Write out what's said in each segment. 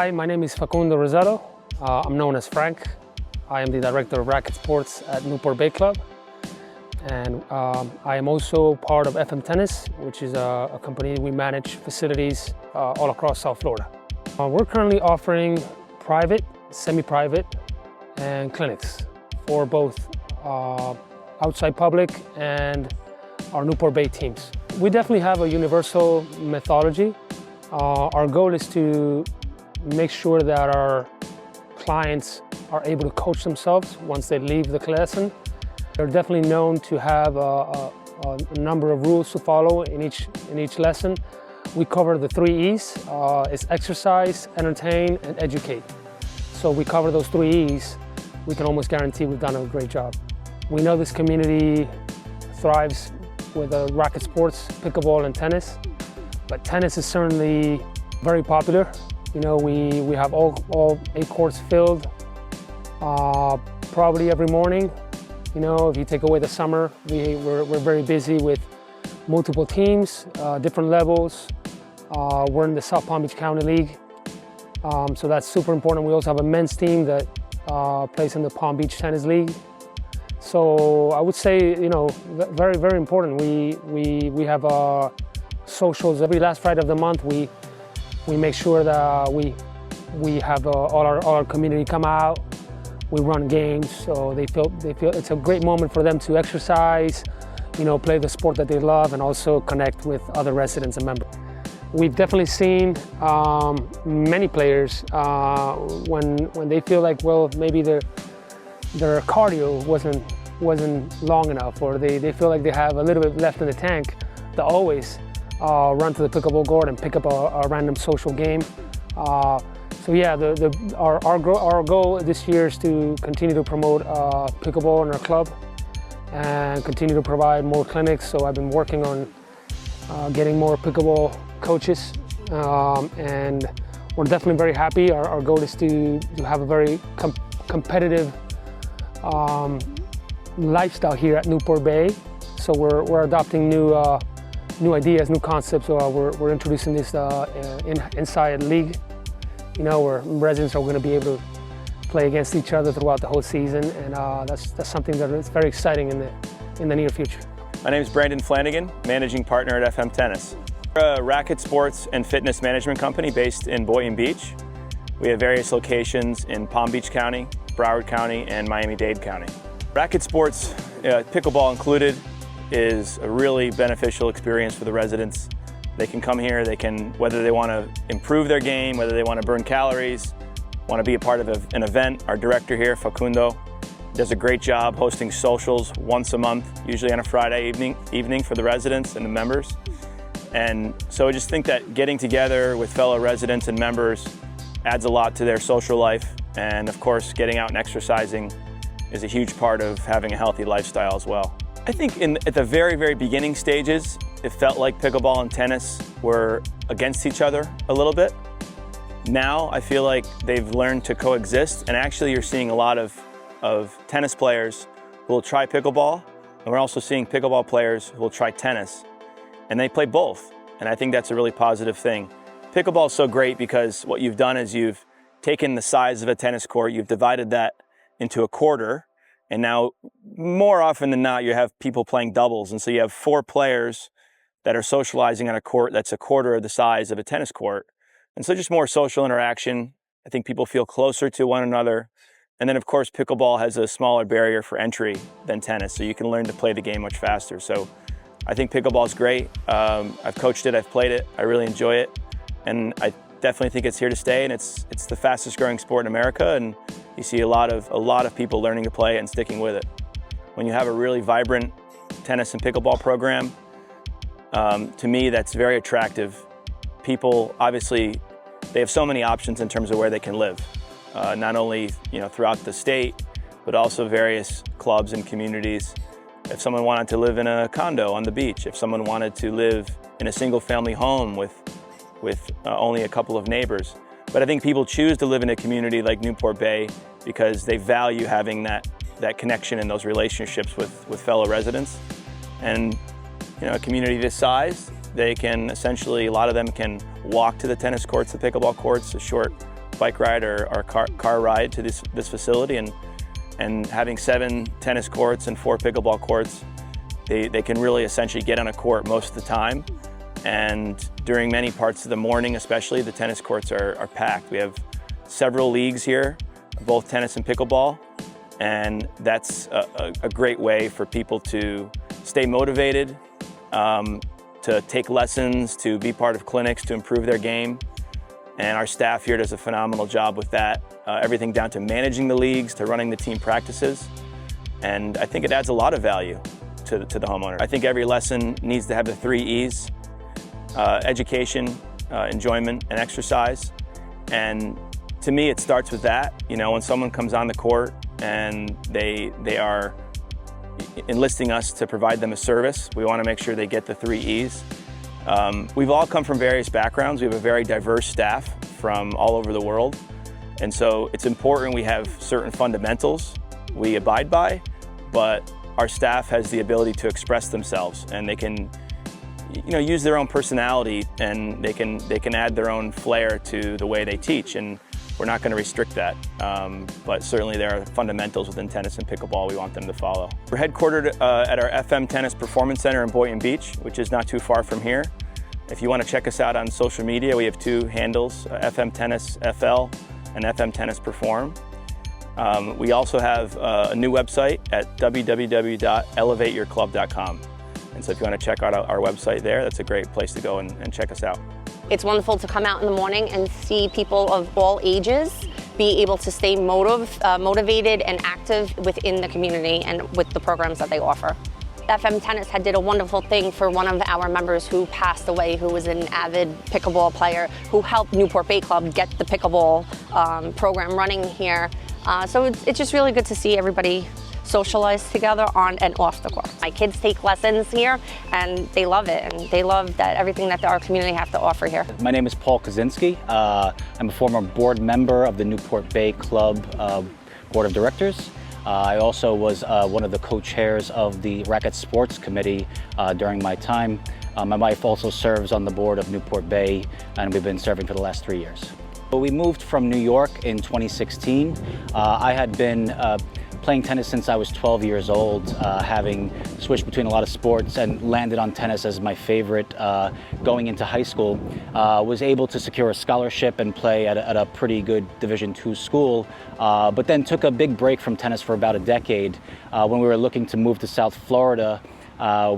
Hi, my name is Facundo Rosado. I'm known as Frank. I am the Director of Racquet Sports at Newport Bay Club. And I am also part of FM Tennis, which is a company we manage facilities all across South Florida. We're currently offering private, semi-private, and clinics for both outside public and our Newport Bay teams. We definitely have a universal methodology. Our goal is to make sure that our clients are able to coach themselves once they leave the lesson. They're definitely known to have a number of rules to follow in each lesson. We cover the 3 E's. It's exercise, entertain, and educate. So we cover those 3 E's. We can almost guarantee we've done a great job. We know this community thrives with racket sports, pickleball, and tennis. But tennis is certainly very popular. You know, we have all 8 courts filled probably every morning. You know, if you take away the summer, we're very busy with multiple teams, different levels. We're in the South Palm Beach County League, so that's super important. We also have a men's team that plays in the Palm Beach Tennis League. So I would say, you know, very, very important. We have socials every last Friday of the month. We make sure that we have all our community come out. We run games, so they feel it's a great moment for them to exercise, you know, play the sport that they love, and also connect with other residents and members. We've definitely seen many players when they feel like, well, maybe their cardio wasn't long enough, or they feel like they have a little bit left in the tank, they always run to the pickleball court and pick up a random social game. So yeah, our goal this year is to continue to promote pickleball in our club and continue to provide more clinics. So I've been working on getting more pickleball coaches, and we're definitely very happy. Our goal is to have a very competitive lifestyle here at Newport Bay. So we're adopting new ideas, new concepts. So we're introducing this inside league. You know, where residents are going to be able to play against each other throughout the whole season, and that's something that is very exciting in the near future. My name is Brandon Flanagan, managing partner at FM Tennis. We're a racket sports and fitness management company based in Boynton Beach. We have various locations in Palm Beach County, Broward County, and Miami-Dade County. Racket sports, pickleball included, is a really beneficial experience for the residents. They can come here, whether they want to improve their game, whether they want to burn calories, want to be a part of an event. Our director here, Facundo, does a great job hosting socials once a month, usually on a Friday evening for the residents and the members. And so I just think that getting together with fellow residents and members adds a lot to their social life. And of course, getting out and exercising is a huge part of having a healthy lifestyle as well. I think at the very, very beginning stages, it felt like pickleball and tennis were against each other a little bit. Now I feel like they've learned to coexist, and actually you're seeing a lot of tennis players who will try pickleball, and we're also seeing pickleball players who will try tennis, and they play both, and I think that's a really positive thing. Pickleball is so great because what you've done is you've taken the size of a tennis court, you've divided that into a quarter, and now more often than not you have people playing doubles, and so you have 4 players that are socializing on a court that's a quarter of the size of a tennis court. And so just more social interaction. I think people feel closer to one another. And then of course, pickleball has a smaller barrier for entry than tennis, so you can learn to play the game much faster. So I think pickleball is great. I've coached it, I've played it, I really enjoy it. And I definitely think it's here to stay, and it's the fastest growing sport in America, and you see a lot of people learning to play it and sticking with it. When you have a really vibrant tennis and pickleball program, to me, that's very attractive. People, obviously, they have so many options in terms of where they can live, not only throughout the state, but also various clubs and communities. If someone wanted to live in a condo on the beach, if someone wanted to live in a single-family home with only a couple of neighbors. But I think people choose to live in a community like Newport Bay because they value having that connection and those relationships with fellow residents. And a community this size, they can essentially, a lot of them can walk to the tennis courts, the pickleball courts, a short bike ride or car ride to this facility, and having 7 tennis courts and 4 pickleball courts, they can really essentially get on a court most of the time. And during many parts of the morning especially, the tennis courts are packed. We have several leagues here, both tennis and pickleball, and that's a great way for people to stay motivated, to take lessons, to be part of clinics, to improve their game. And our staff here does a phenomenal job with that. Everything down to managing the leagues, to running the team practices. And I think it adds a lot of value to the homeowner. I think every lesson needs to have the 3 E's, education, enjoyment, and exercise. And to me, it starts with that. You know, when someone comes on the court and they are enlisting us to provide them a service, we want to make sure they get the 3 E's. We've all come from various backgrounds. We have a very diverse staff from all over the world. And so it's important we have certain fundamentals we abide by, but our staff has the ability to express themselves, and they can, you know, use their own personality, and they can add their own flair to the way they teach. And we're not going to restrict that, but certainly there are fundamentals within tennis and pickleball we want them to follow. We're headquartered at our FM Tennis Performance Center in Boynton Beach, which is not too far from here. If you want to check us out on social media, we have 2 handles, FM Tennis FL and FM Tennis Perform. We also have a new website at www.edivieira.com. And so if you want to check out our website there, that's a great place to go and check us out. It's wonderful to come out in the morning and see people of all ages be able to stay motivated and active within the community and with the programs that they offer. FM Tennis did a wonderful thing for one of our members who passed away, who was an avid pickleball player, who helped Newport Bay Club get the pickleball program running here. So it's just really good to see everybody socialize together on and off the court. My kids take lessons here and they love it, and they love that everything that our community have to offer here. My name is Paul Kaczynski. I'm a former board member of the Newport Bay Club Board of Directors. I also was one of the co-chairs of the Racquet Sports Committee during my time. My wife also serves on the board of Newport Bay, and we've been serving for the last 3 years. We moved from New York in 2016. I had been playing tennis since I was 12 years old, having switched between a lot of sports and landed on tennis as my favorite going into high school. Was able to secure a scholarship and play at a pretty good Division II school, but then took a big break from tennis for about a decade. When we were looking to move to South Florida,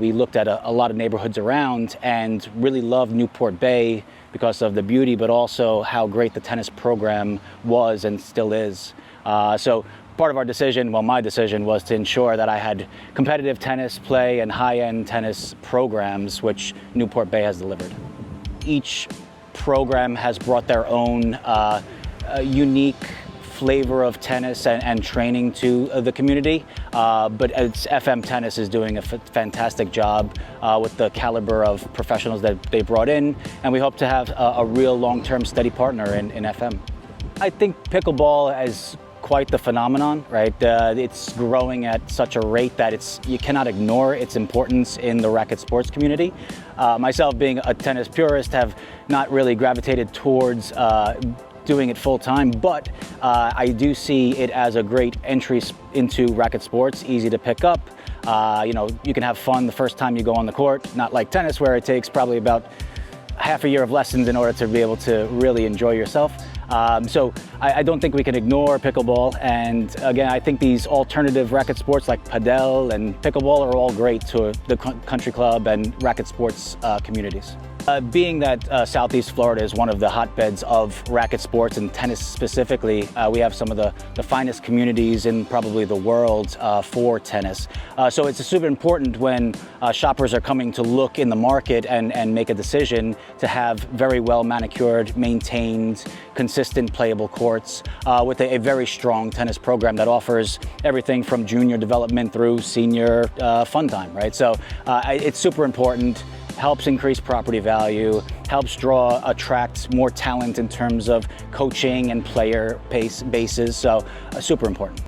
we looked at a lot of neighborhoods around and really loved Newport Bay because of the beauty, but also how great the tennis program was and still is. So part of our decision, well, my decision, was to ensure that I had competitive tennis play and high-end tennis programs, which Newport Bay has delivered. Each program has brought their own unique flavor of tennis and training to the community, but FM Tennis is doing a fantastic job with the caliber of professionals that they brought in, and we hope to have a real long-term steady partner in FM. I think pickleball is quite the phenomenon, right? It's growing at such a rate that you cannot ignore its importance in the racket sports community. Myself, being a tennis purist, have not really gravitated towards doing it full time, but I do see it as a great entry into racket sports, easy to pick up. You know, you can have fun the first time you go on the court, not like tennis where it takes probably about half a year of lessons in order to be able to really enjoy yourself. So I don't think we can ignore pickleball, and again, I think these alternative racket sports like padel and pickleball are all great to the country club and racket sports communities. Being that Southeast Florida is one of the hotbeds of racket sports and tennis specifically, we have some of the finest communities in probably the world for tennis. So it's super important when shoppers are coming to look in the market and make a decision to have very well manicured, maintained, consistent playable courts with a very strong tennis program that offers everything from junior development through senior fun time, right? So it's super important. Helps increase property value, helps attract more talent in terms of coaching and player bases, so super important.